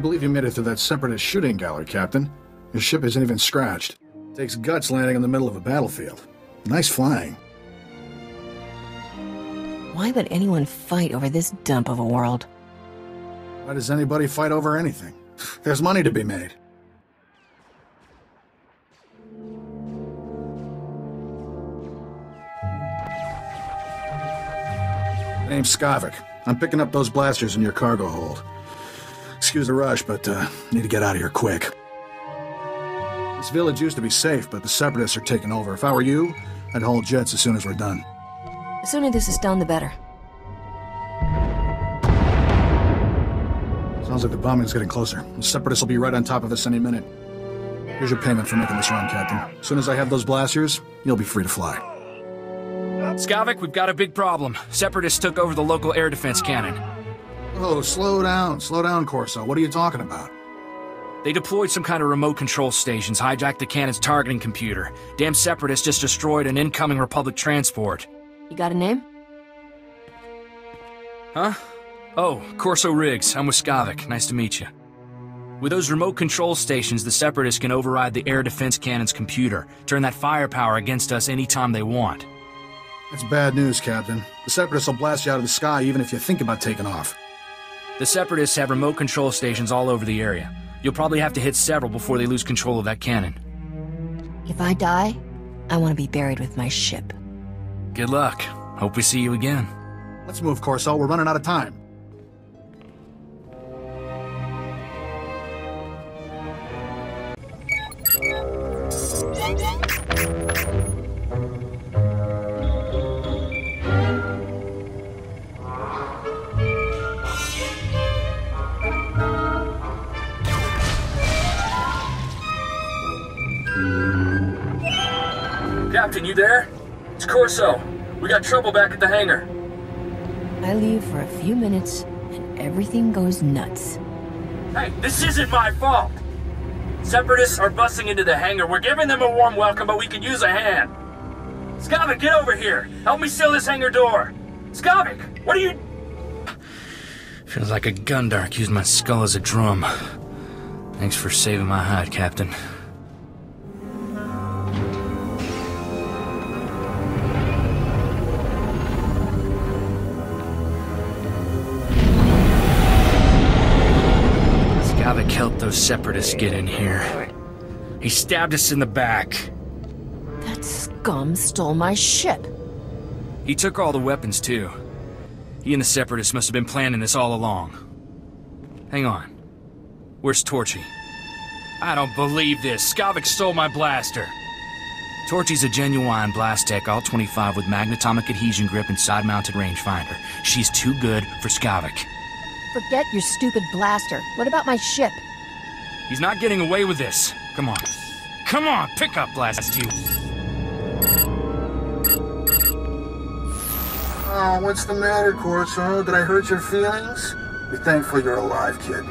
believe you made it through that Separatist shooting gallery, Captain. Your ship isn't even scratched. Takes guts landing in the middle of a battlefield. Nice flying. Why would anyone fight over this dump of a world? Why does anybody fight over anything? There's money to be made. My name's Skavik. I'm picking up those blasters in your cargo hold. Excuse the rush, but need to get out of here quick. This village used to be safe, but the Separatists are taking over. If I were you, I'd haul jets as soon as we're done. The sooner this is done, the better. Sounds like the bombing's getting closer. The Separatists will be right on top of us any minute. Here's your payment for making this run, Captain. As soon as I have those blasters, you'll be free to fly. Skavik, we've got a big problem. Separatists took over the local air defense cannon. Oh, slow down, Corso. What are you talking about? They deployed some kind of remote control stations, hijacked the cannon's targeting computer. Damn Separatists just destroyed an incoming Republic transport. You got a name? Huh? Oh, Corso Riggs. I'm with Skavik. Nice to meet you. With those remote control stations, the Separatists can override the air defense cannon's computer, turn that firepower against us anytime they want. That's bad news, Captain. The Separatists will blast you out of the sky even if you think about taking off. The Separatists have remote control stations all over the area. You'll probably have to hit several before they lose control of that cannon. If I die, I want to be buried with my ship. Good luck. Hope we see you again. Let's move, Corso. We're running out of time. Captain, you there? It's Corso. We got trouble back at the hangar. I leave for a few minutes, and everything goes nuts. Hey, this isn't my fault! Separatists are busting into the hangar. We're giving them a warm welcome, but we could use a hand. Skavik, get over here! Help me seal this hangar door! Skavik, what are you... Feels like a Gundark used my skull as a drum. Thanks for saving my hide, Captain. Skavik helped those Separatists get in here. He stabbed us in the back. That scum stole my ship. He took all the weapons, too. He and the Separatists must have been planning this all along. Hang on. Where's Torchy? I don't believe this. Skavik stole my blaster. Torchy's a genuine blast tech, all 25 with magnetomic adhesion grip and side-mounted rangefinder. She's too good for Skavik. Forget your stupid blaster. What about my ship? He's not getting away with this. Come on. Come on, pick up, blast you. Oh, what's the matter, Corso? Did I hurt your feelings? Be thankful you're alive, kid.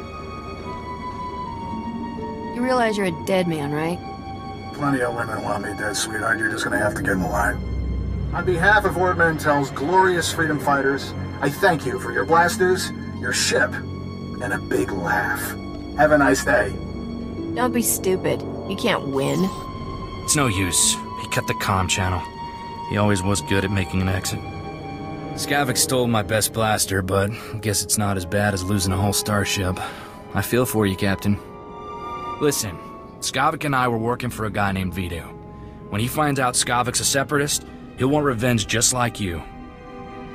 You realize you're a dead man, right? Plenty of women want me dead, sweetheart. You're just gonna have to get in line. On behalf of Lord Mantell's glorious freedom fighters, I thank you for your blasters, your ship, and a big laugh. Have a nice day. Don't be stupid. You can't win. It's no use. He cut the comm channel. He always was good at making an exit. Skavik stole my best blaster, but I guess it's not as bad as losing a whole starship. I feel for you, Captain. Listen, Skavik and I were working for a guy named Vito. When he finds out Skavik's a Separatist, he'll want revenge just like you.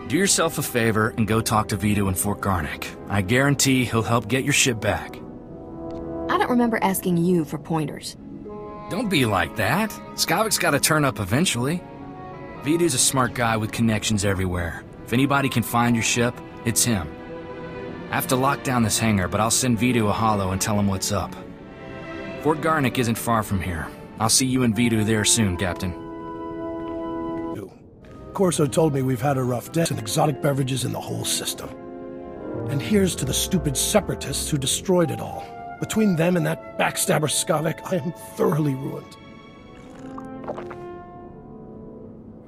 Do yourself a favor and go talk to Vito in Fort Garnick. I guarantee he'll help get your ship back. I don't remember asking you for pointers. Don't be like that. Skavik's gotta turn up eventually. Vito's a smart guy with connections everywhere. If anybody can find your ship, it's him. I have to lock down this hangar, but I'll send Vito a holo and tell him what's up. Fort Garnick isn't far from here. I'll see you and Vito there soon, Captain. Corso told me we've had a rough day and exotic beverages in the whole system. And here's to the stupid Separatists who destroyed it all. Between them and that backstabber Skavik, I am thoroughly ruined.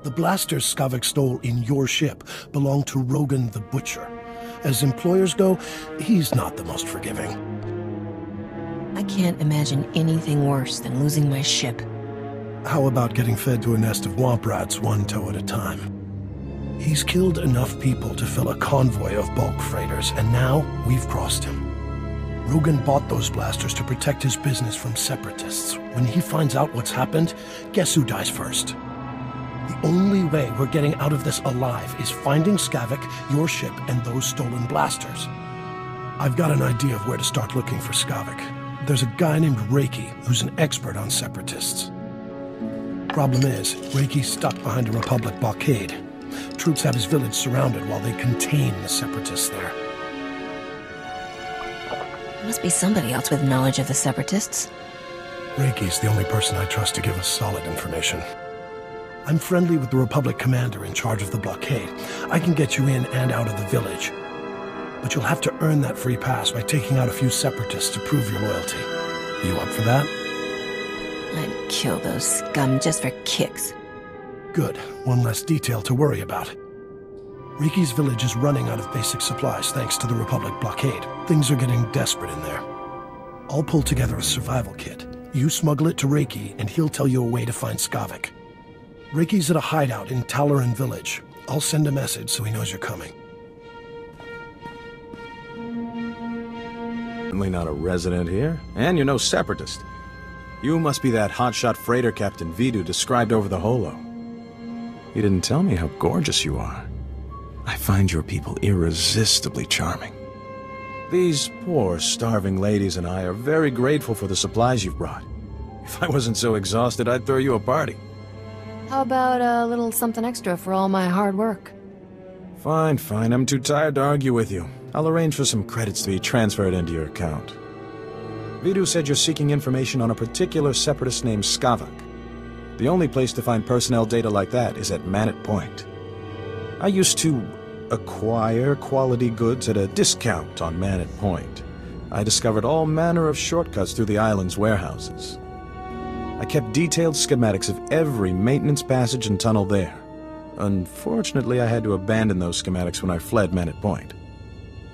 The blasters Skavik stole in your ship belong to Rogan the Butcher. As employers go, he's not the most forgiving. can't imagine anything worse than losing my ship. How about getting fed to a nest of womp rats one toe at a time? He's killed enough people to fill a convoy of bulk freighters, and now we've crossed him. Rogan bought those blasters to protect his business from separatists. When he finds out what's happened, guess who dies first? The only way we're getting out of this alive is finding Skavak, your ship, and those stolen blasters. I've got an idea of where to start looking for Skavak. There's a guy named Reiki who's an expert on separatists. Problem is, Reiki's stuck behind a Republic blockade. Troops have his village surrounded while they contain the separatists there. Must be somebody else with knowledge of the separatists. Reiki's the only person I trust to give us solid information. I'm friendly with the Republic commander in charge of the blockade. I can get you in and out of the village. But you'll have to earn that free pass by taking out a few separatists to prove your loyalty. You up for that? I'd kill those scum just for kicks. Good. One less detail to worry about. Reiki's village is running out of basic supplies thanks to the Republic blockade. Things are getting desperate in there. I'll pull together a survival kit. You smuggle it to Reiki, and he'll tell you a way to find Skavak. Reiki's at a hideout in Talaran village. I'll send a message so he knows you're coming. Certainly not a resident here, and you're no separatist. You must be that hotshot freighter captain Vidu described over the holo. You didn't tell me how gorgeous you are. I find your people irresistibly charming. These poor, starving ladies and I are very grateful for the supplies you've brought. If I wasn't so exhausted, I'd throw you a party. How about a little something extra for all my hard work? Fine. I'm too tired to argue with you. I'll arrange for some credits to be transferred into your account. Vidu said you're seeking information on a particular separatist named Skavak. The only place to find personnel data like that is at Manat Point. I used to acquire quality goods at a discount on Manat Point. I discovered all manner of shortcuts through the island's warehouses. I kept detailed schematics of every maintenance passage and tunnel there. Unfortunately, I had to abandon those schematics when I fled Manat Point.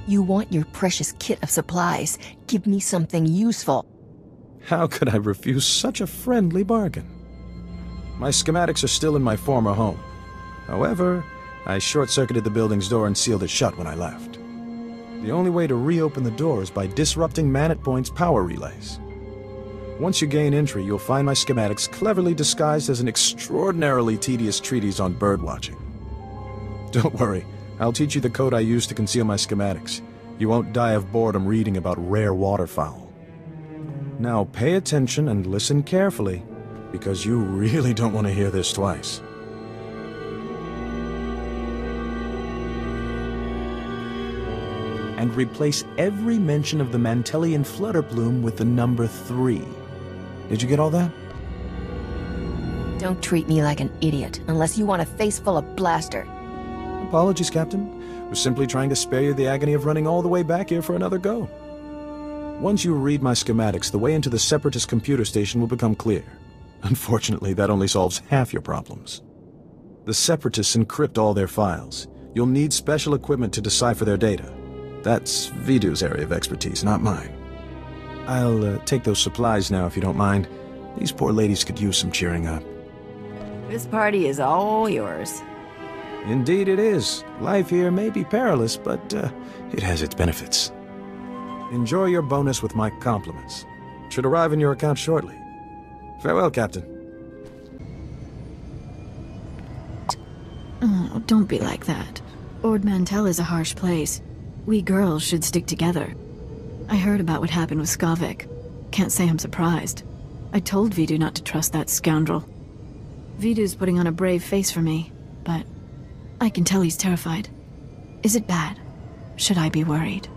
You want your precious kit of supplies. Give me something useful. How could I refuse such a friendly bargain? My schematics are still in my former home. However, I short-circuited the building's door and sealed it shut when I left. The only way to reopen the door is by disrupting Manat Point's power relays. Once you gain entry, you'll find my schematics cleverly disguised as an extraordinarily tedious treatise on birdwatching. Don't worry, I'll teach you the code I use to conceal my schematics. You won't die of boredom reading about rare waterfowl. Now pay attention and listen carefully, because you really don't want to hear this twice. And replace every mention of the Mantellian flutterplume with the number 3. Did you get all that? Don't treat me like an idiot unless you want a face full of blaster. Apologies, Captain. Was simply trying to spare you the agony of running all the way back here for another go. Once you read my schematics, the way into the Separatist computer station will become clear. Unfortunately, that only solves half your problems. The Separatists encrypt all their files. You'll need special equipment to decipher their data. That's Vidu's area of expertise, not mine. I'll take those supplies now, if you don't mind. These poor ladies could use some cheering up. This party is all yours. Indeed it is. Life here may be perilous, but it has its benefits. Enjoy your bonus with my compliments. Should arrive in your account shortly. Farewell, Captain. Oh, don't be like that. Ord Mantell is a harsh place. We girls should stick together. I heard about what happened with Skavak. Can't say I'm surprised. I told Vidu not to trust that scoundrel. Vidu's putting on a brave face for me, but I can tell he's terrified. Is it bad? Should I be worried?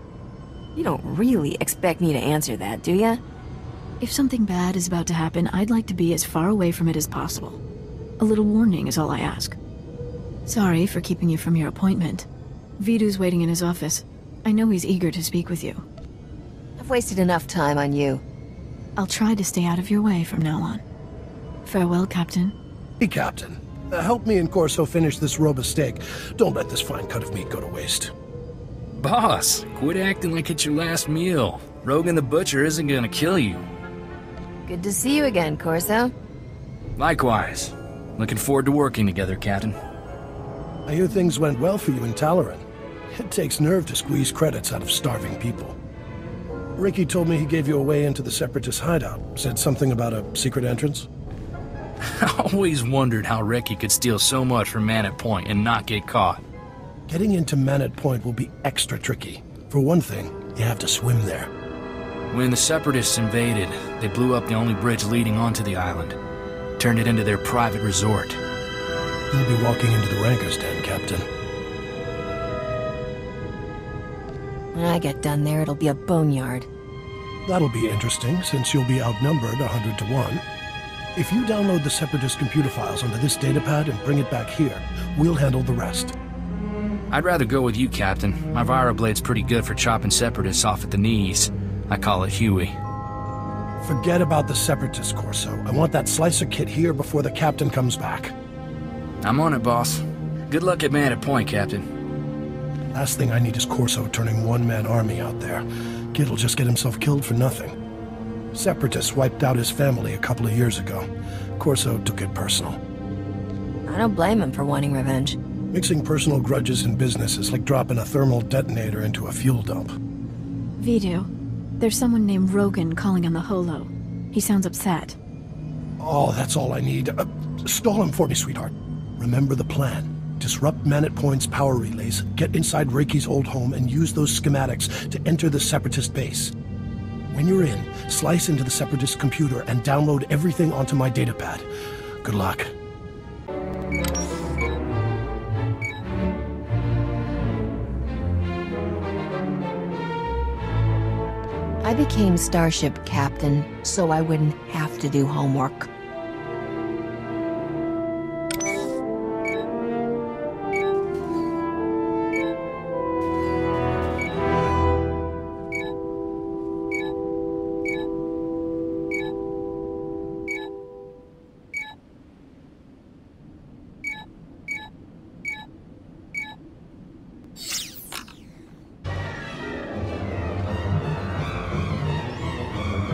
You don't really expect me to answer that, do ya? If something bad is about to happen, I'd like to be as far away from it as possible. A little warning is all I ask. Sorry for keeping you from your appointment. Vidu's waiting in his office. I know he's eager to speak with you. I've wasted enough time on you. I'll try to stay out of your way from now on. Farewell, Captain. Hey, Captain. Help me and Corso finish this robust steak. Don't let this fine cut of meat go to waste. Boss, quit acting like it's your last meal. Rogan the Butcher isn't gonna kill you. Good to see you again, Corso. Likewise. Looking forward to working together, Captain. I hear things went well for you in Talaran. It takes nerve to squeeze credits out of starving people. Ricky told me he gave you a way into the Separatist hideout. Said something about a secret entrance? I always wondered how Ricky could steal so much from Man at Point and not get caught. Getting into Man at Point will be extra tricky. For one thing, you have to swim there. When the Separatists invaded, they blew up the only bridge leading onto the island. Turned it into their private resort. You'll be walking into the Ranker's Den, Captain. When I get done there, it'll be a boneyard. That'll be interesting, since you'll be outnumbered 100 to 1. If you download the Separatist computer files onto this datapad and bring it back here, we'll handle the rest. I'd rather go with you, Captain. My Viroblade's pretty good for chopping Separatists off at the knees. I call it Huey. Forget about the Separatist, Corso. I want that slicer kit here before the Captain comes back. I'm on it, boss. Good luck at Man at Point, Captain. Last thing I need is Corso turning one-man army out there. Kid'll just get himself killed for nothing. Separatists wiped out his family a couple of years ago. Corso took it personal. I don't blame him for wanting revenge. Mixing personal grudges in business is like dropping a thermal detonator into a fuel dump. Vidu, there's someone named Rogan calling on the holo. He sounds upset. Oh, that's all I need. Stall him for me, sweetheart. Remember the plan. Disrupt Man at Point's power relays, get inside Reiki's old home, and use those schematics to enter the Separatist base. When you're in, slice into the Separatist computer and download everything onto my datapad. Good luck. I became Starship Captain so I wouldn't have to do homework.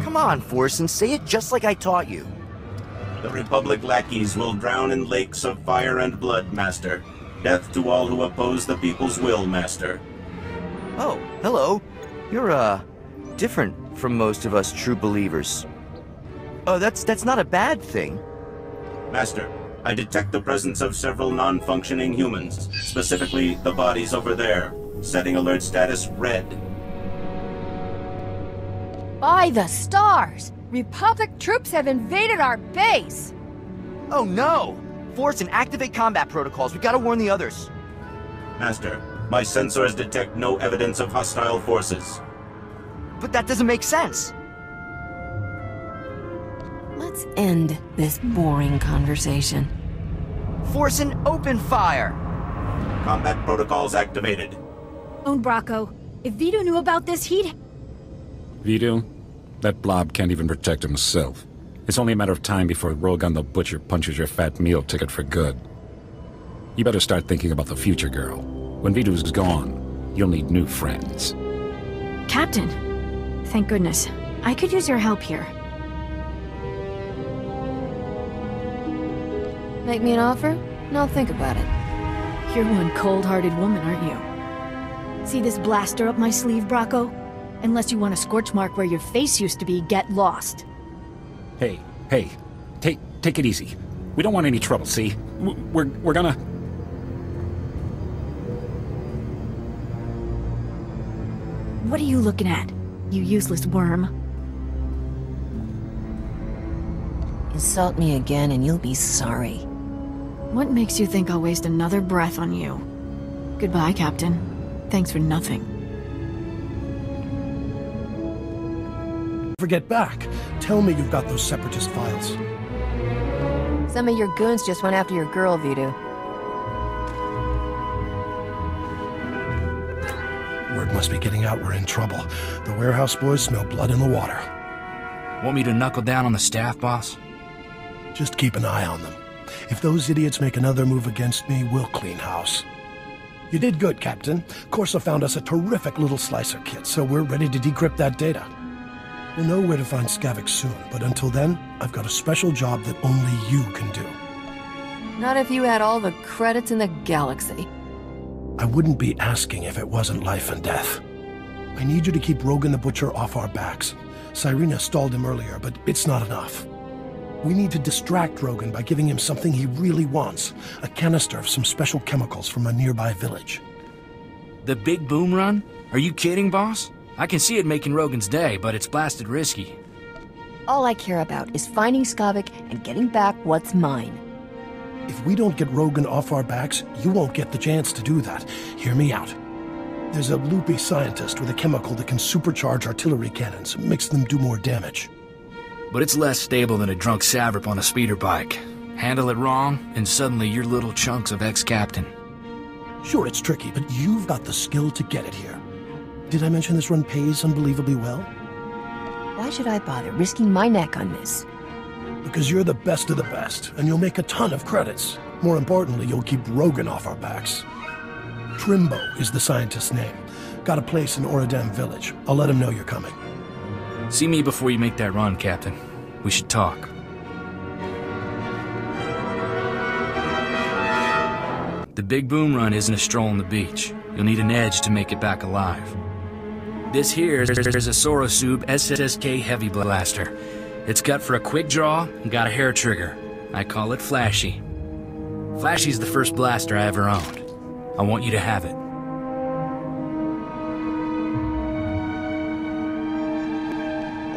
Come on, Forsen, say it just like I taught you. The Republic lackeys will drown in lakes of fire and blood, Master. Death to all who oppose the people's will, Master. Oh, hello. You're, different from most of us true believers. Oh, that's not a bad thing. Master, I detect the presence of several non-functioning humans, specifically the bodies over there, setting alert status red. By the stars! Republic troops have invaded our base! Oh no! Forsen, activate combat protocols. We gotta warn the others. Master, my sensors detect no evidence of hostile forces. But that doesn't make sense. Let's end this boring conversation. Forsen, open fire! Combat protocols activated. Own Bracco. If Vidu knew about this, he'd... Vidu? That blob can't even protect himself. It's only a matter of time before Rogan the Butcher punches your fat meal ticket for good. You better start thinking about the future, girl. When Vidu's gone, you'll need new friends. Captain! Thank goodness. I could use your help here. Make me an offer, and I'll think about it. You're one cold-hearted woman, aren't you? See this blaster up my sleeve, Bracco? Unless you want a scorch mark where your face used to be, get lost. Hey, take it easy. We don't want any trouble, see? We're gonna... What are you looking at, you useless worm? Insult me again and you'll be sorry. What makes you think I'll waste another breath on you? Goodbye, Captain. Thanks for nothing. Get back. Tell me you've got those Separatist files. Some of your goons just went after your girl, Vidu. Word must be getting out we're in trouble. The warehouse boys smell blood in the water. Want me to knuckle down on the staff, boss? Just keep an eye on them. If those idiots make another move against me, we'll clean house. You did good, Captain. Corso found us a terrific little slicer kit, so we're ready to decrypt that data. We'll know where to find Skavik soon, but until then, I've got a special job that only you can do. Not if you had all the credits in the galaxy. I wouldn't be asking if it wasn't life and death. I need you to keep Rogan the Butcher off our backs. Cyrena stalled him earlier, but it's not enough. We need to distract Rogan by giving him something he really wants. A canister of some special chemicals from a nearby village. The big boom run? Are you kidding, boss? I can see it making Rogan's day, but it's blasted risky. All I care about is finding Skavik and getting back what's mine. If we don't get Rogan off our backs, you won't get the chance to do that. Hear me out. There's a loopy scientist with a chemical that can supercharge artillery cannons, makes them do more damage. But it's less stable than a drunk savrip on a speeder bike. Handle it wrong, and suddenly you're little chunks of ex-captain. Sure, it's tricky, but you've got the skill to get it here. Did I mention this run pays unbelievably well? Why should I bother risking my neck on this? Because you're the best of the best, and you'll make a ton of credits. More importantly, you'll keep Rogan off our backs. Trimbo is the scientist's name. Got a place in Oradam village. I'll let him know you're coming. See me before you make that run, Captain. We should talk. The big boom run isn't a stroll on the beach. You'll need an edge to make it back alive. This here is a Sorosub SSK Heavy Blaster. It's cut for a quick draw and got a hair trigger. I call it Flashy. Flashy's the first blaster I ever owned. I want you to have it.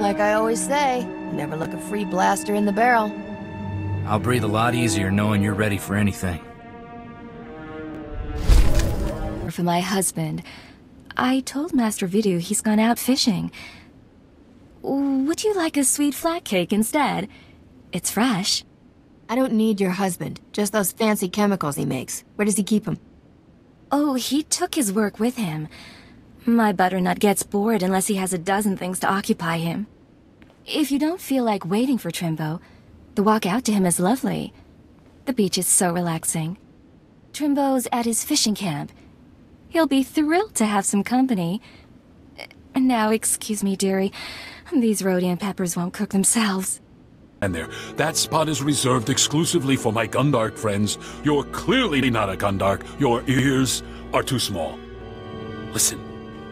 Like I always say, never look a free blaster in the barrel. I'll breathe a lot easier knowing you're ready for anything. For my husband. I told Master Vidu he's gone out fishing. Would you like a sweet flat cake instead? It's fresh. I don't need your husband, just those fancy chemicals he makes. Where does he keep them? Oh, he took his work with him. My butternut gets bored unless he has a dozen things to occupy him. If you don't feel like waiting for Trimbo, the walk out to him is lovely. The beach is so relaxing. Trimbo's at his fishing camp. He'll be thrilled to have some company. Now, excuse me, dearie. These Rhodian peppers won't cook themselves. And there, that spot is reserved exclusively for my Gundark friends. You're clearly not a Gundark. Your ears are too small. Listen,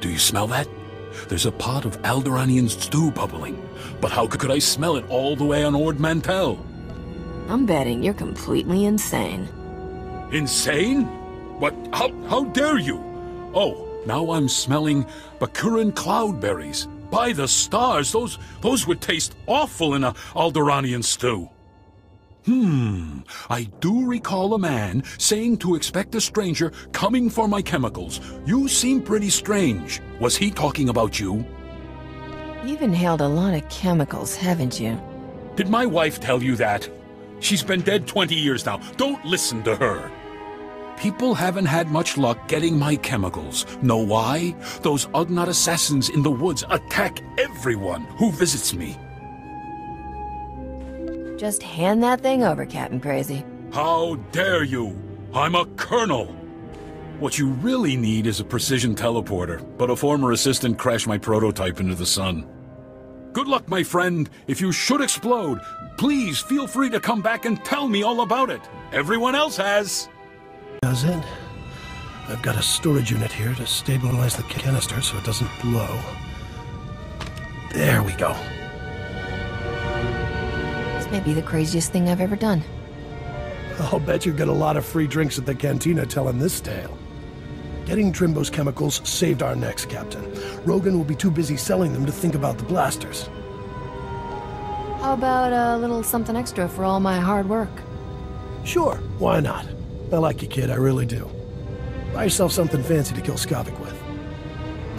do you smell that? There's a pot of Alderaanian stew bubbling. But how could I smell it all the way on Ord Mantell? I'm betting you're completely insane. Insane? What? How dare you? Oh, now I'm smelling Bakuran cloudberries. By the stars, those would taste awful in a Alderaanian stew. I do recall a man saying to expect a stranger coming for my chemicals. You seem pretty strange. Was he talking about you? You've inhaled a lot of chemicals, haven't you? Did my wife tell you that? She's been dead 20 years now. Don't listen to her. People haven't had much luck getting my chemicals. Know why? Those Ugnaught assassins in the woods attack everyone who visits me. Just hand that thing over, Captain Crazy. How dare you? I'm a colonel. What you really need is a precision teleporter, but a former assistant crashed my prototype into the sun. Good luck, my friend. If you should explode, please feel free to come back and tell me all about it. Everyone else has. Does it? I've got a storage unit here to stabilize the canister so it doesn't blow. There we go. This may be the craziest thing I've ever done. I'll bet you get a lot of free drinks at the cantina telling this tale. Getting Trimbo's chemicals saved our necks, Captain. Rogan will be too busy selling them to think about the blasters. How about a little something extra for all my hard work? Sure, why not? I like you, kid, I really do. Buy yourself something fancy to kill Skavik with.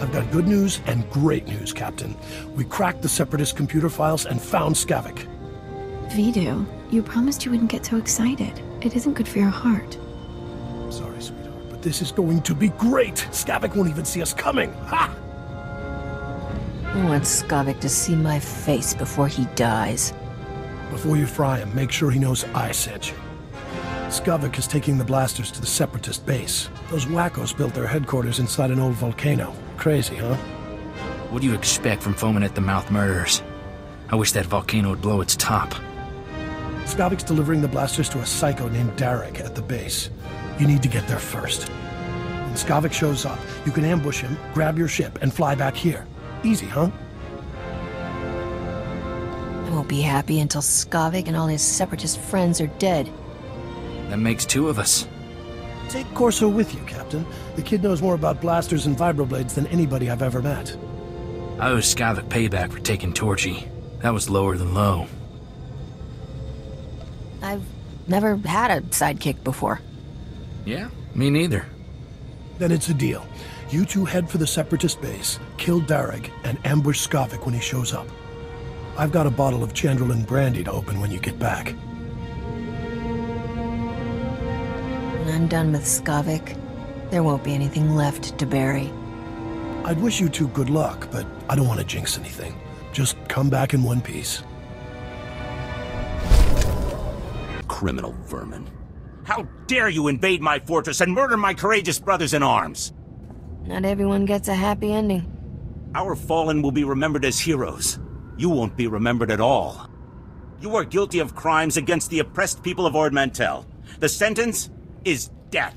I've got good news and great news, Captain. We cracked the Separatist computer files and found Skavik. Vidu, you promised you wouldn't get so excited. It isn't good for your heart. Sorry, sweetheart, but this is going to be great! Skavik won't even see us coming! Ha! I want Skavik to see my face before he dies. Before you fry him, make sure he knows I sent you. Skavik is taking the blasters to the Separatist base. Those wackos built their headquarters inside an old volcano. Crazy, huh? What do you expect from foaming-at-the-mouth murderers? I wish that volcano would blow its top. Skavik's delivering the blasters to a psycho named Derek at the base. You need to get there first. When Skavik shows up, you can ambush him, grab your ship, and fly back here. Easy, huh? I won't be happy until Skavik and all his separatist friends are dead. That makes two of us. Take Corso with you, Captain. The kid knows more about blasters and vibroblades than anybody I've ever met. I owe Skavik payback for taking Torchy. That was lower than low. I've never had a sidekick before. Yeah, me neither. Then it's a deal. You two head for the separatist base, kill Derek, and ambush Skavik when he shows up. I've got a bottle of Chandrelin brandy to open when you get back. When I'm done with Skavik, there won't be anything left to bury. I'd wish you two good luck, but I don't want to jinx anything. Just come back in one piece. Criminal vermin. How dare you invade my fortress and murder my courageous brothers in arms? Not everyone gets a happy ending. Our fallen will be remembered as heroes. You won't be remembered at all. You are guilty of crimes against the oppressed people of Ord Mantell. The sentence is death.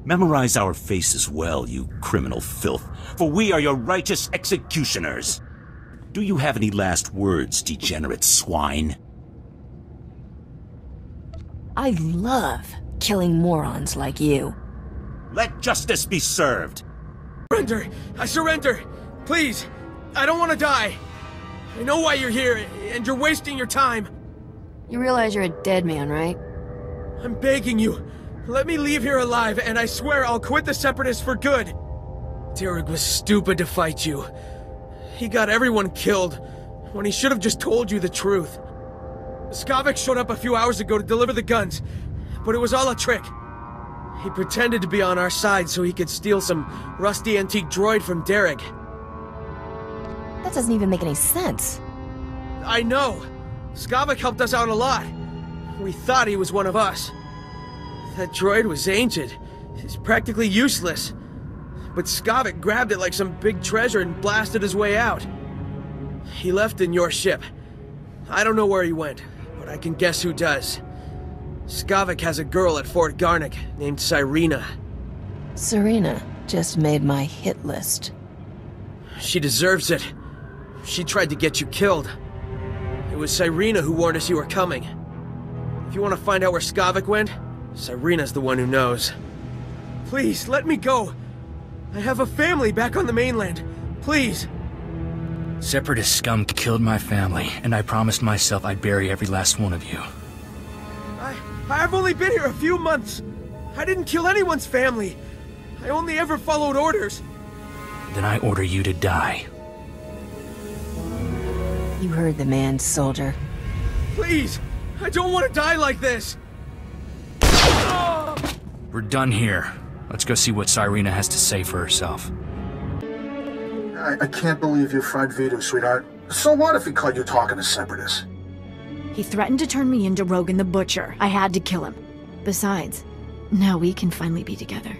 Memorize our faces well, you criminal filth, for we are your righteous executioners. Do you have any last words, degenerate swine? I love killing morons like you. Let justice be served. Surrender! I surrender! Please! I don't want to die! I know why you're here, and you're wasting your time. You realize you're a dead man, right? I'm begging you. Let me leave here alive, and I swear I'll quit the Separatists for good. Derek was stupid to fight you. He got everyone killed, when he should have just told you the truth. Skavik showed up a few hours ago to deliver the guns, but it was all a trick. He pretended to be on our side so he could steal some rusty antique droid from Derek. That doesn't even make any sense. I know. Skavik helped us out a lot. We thought he was one of us. That droid was ancient. It's practically useless. But Skavik grabbed it like some big treasure and blasted his way out. He left in your ship. I don't know where he went, but I can guess who does. Skavik has a girl at Fort Garnick named Cyrena. Serena just made my hit list. She deserves it. She tried to get you killed. It was Cyrena who warned us you were coming. If you want to find out where Skavik went, Cyrena's the one who knows. Please, let me go. I have a family back on the mainland. Please. Separatist scum killed my family, and I promised myself I'd bury every last one of you. I've only been here a few months. I didn't kill anyone's family. I only ever followed orders. Then I order you to die. You heard the man, soldier. Please, I don't want to die like this. We're done here. Let's go see what Cyrena has to say for herself. I can't believe you fried Vidu, sweetheart. So what if he caught you talking to Separatists? He threatened to turn me into Rogan the Butcher. I had to kill him. Besides, now we can finally be together.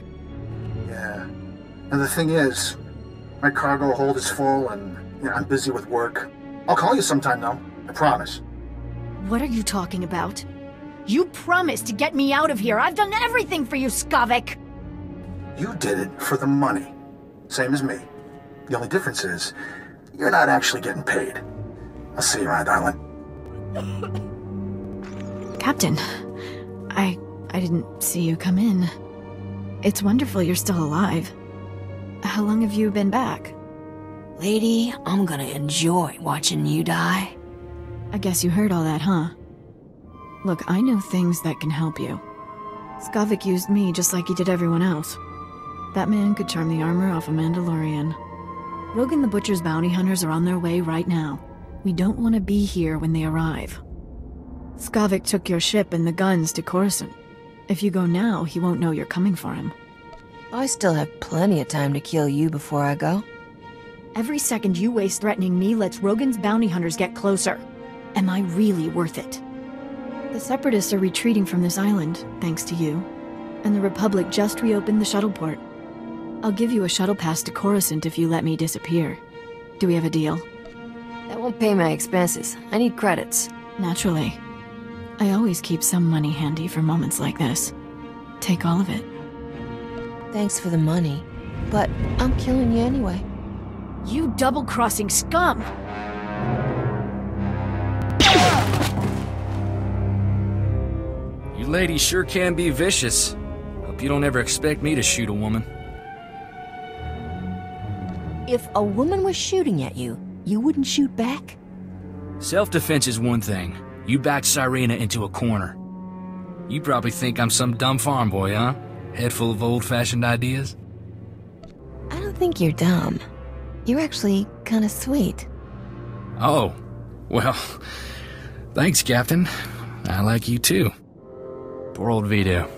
Yeah. And the thing is, my cargo hold is full and I'm busy with work. I'll call you sometime, though. I promise. What are you talking about? You promised to get me out of here. I've done everything for you, Skavik. You did it for the money. Same as me. The only difference is, you're not actually getting paid. I'll see you around, darling. Captain, I didn't see you come in. It's wonderful you're still alive. How long have you been back? Lady, I'm gonna enjoy watching you die. I guess you heard all that, huh? Look, I know things that can help you. Skavik used me just like he did everyone else. That man could charm the armor off a Mandalorian. Rogan the Butcher's bounty hunters are on their way right now. We don't want to be here when they arrive. Skavik took your ship and the guns to Coruscant. If you go now, he won't know you're coming for him. I still have plenty of time to kill you before I go. Every second you waste threatening me lets Rogan's bounty hunters get closer. Am I really worth it? The Separatists are retreating from this island, thanks to you. And the Republic just reopened the shuttle port. I'll give you a shuttle pass to Coruscant if you let me disappear. Do we have a deal? That won't pay my expenses. I need credits. Naturally. I always keep some money handy for moments like this. Take all of it. Thanks for the money, but I'm killing you anyway. You double-crossing scum! You ladies sure can be vicious. Hope you don't ever expect me to shoot a woman. If a woman was shooting at you, you wouldn't shoot back? Self-defense is one thing. You backed Cyrena into a corner. You probably think I'm some dumb farm boy, huh? Head full of old-fashioned ideas? I don't think you're dumb. You're actually kinda sweet. Oh, well, thanks, Captain. I like you too. Poor old Vito.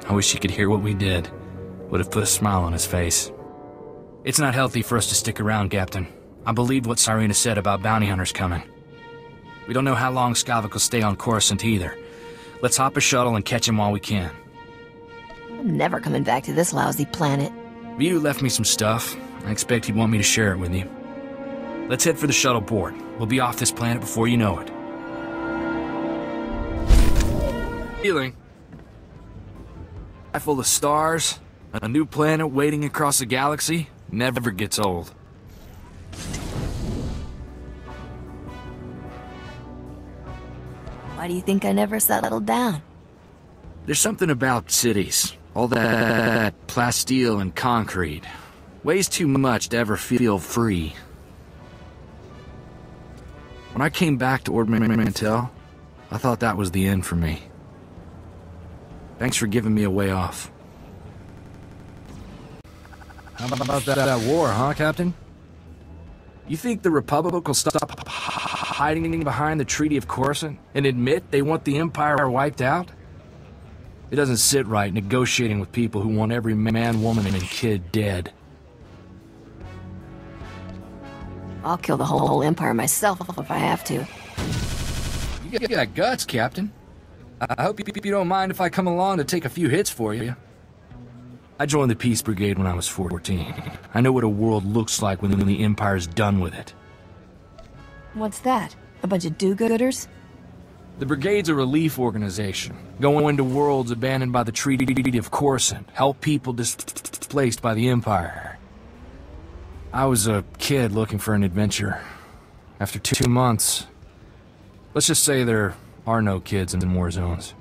I wish he could hear what we did. Would have put a smile on his face. It's not healthy for us to stick around, Captain. I believed what Cyrena said about bounty hunters coming. We don't know how long Skavik will stay on Coruscant either. Let's hop a shuttle and catch him while we can. I'm never coming back to this lousy planet. Vito left me some stuff. I expect he'd want me to share it with you. Let's head for the shuttle port. We'll be off this planet before you know it. Feeling. Full of stars, a new planet waiting across the galaxy, never gets old. Why do you think I never settled down? There's something about cities. All that plasteel and concrete. Weighs too much to ever feel free. When I came back to Mantell, I thought that was the end for me. Thanks for giving me a way off. How about that war, huh, Captain? You think the Republic will stop hiding behind the Treaty of Coruscant and admit they want the Empire wiped out? It doesn't sit right negotiating with people who want every man, woman, and kid dead. I'll kill the whole Empire myself if I have to. You got guts, Captain. I hope you don't mind if I come along to take a few hits for you. I joined the Peace Brigade when I was 14. I know what a world looks like when the Empire's done with it. What's that? A bunch of do-gooders? The Brigade's a relief organization, going into worlds abandoned by the Treaty of Coruscant, help people displaced by the Empire. I was a kid looking for an adventure. After 2 months, let's just say there are no kids in war zones.